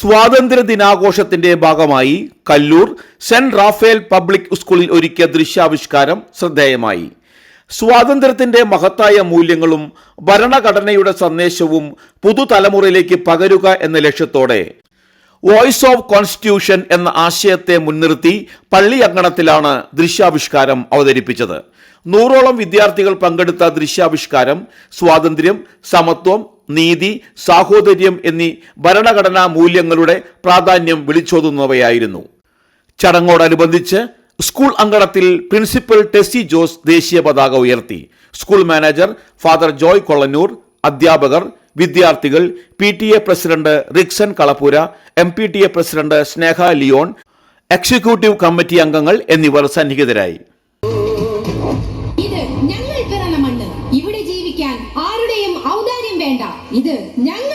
സ്വാതന്ത്ര്യ ദിനാഘോഷത്തിന്റെ ഭാഗമായി കല്ലൂർ സെന്റ് റാഫേൽ പബ്ലിക് സ്കൂളിൽ ഒരുക്കിയ ദൃശ്യാവിഷ്കാരം ശ്രദ്ധേയമായി. സ്വാതന്ത്ര്യത്തിന്റെ മഹത്തായ മൂല്യങ്ങളും ഭരണഘടനയുടെ സന്ദേശവും പുതുതലമുറയിലേക്ക് പകരുക എന്ന ലക്ഷ്യത്തോടെ വോയിസ് ഓഫ് കോൺസ്റ്റിറ്റ്യൂഷൻ എന്ന ആശയത്തെ മുൻനിർത്തി പള്ളി അങ്കണത്തിലാണ് ദൃശ്യാവിഷ്കാരം അവതരിപ്പിച്ചത്. 100ഓളം വിദ്യാർത്ഥികൾ പങ്കെടുത്ത ദൃശ്യാവിഷ്കാരം സ്വാതന്ത്ര്യം, സമത്വം, നീതി, സാഹോദര്യം എന്നീ ഭരണഘടനാ മൂല്യങ്ങളുടെ പ്രാധാന്യം വിളിച്ചോതുന്നവയായിരുന്നു. ചടങ്ങോടനുബന്ധിച്ച് സ്കൂൾ അങ്കണത്തിൽ പ്രിൻസിപ്പൽ ടെസ്സി ജോസ് ദേശീയ പതാക ഉയർത്തി. School manager father Joy Kolannur, അധ്യാപകർ, വിദ്യാർത്ഥികൾ, PTA പ്രസിഡന്റ് റിക്സൺ കളപ്പുര, MPTA പ്രസിഡന്റ് സ്നേഹ ലിയോൺ, എക്സിക്യൂട്ടീവ് കമ്മിറ്റി അംഗങ്ങൾ എന്നിവർ സന്നിഹിതരായി. ഇത് ഞങ്ങൾ പിറന്ന മണ്ണ്. ഇവിടെ ജീവിക്കാൻ ആരുടെയും ഔദാര്യം വേണ്ട. ഇത് ഞങ്ങൾ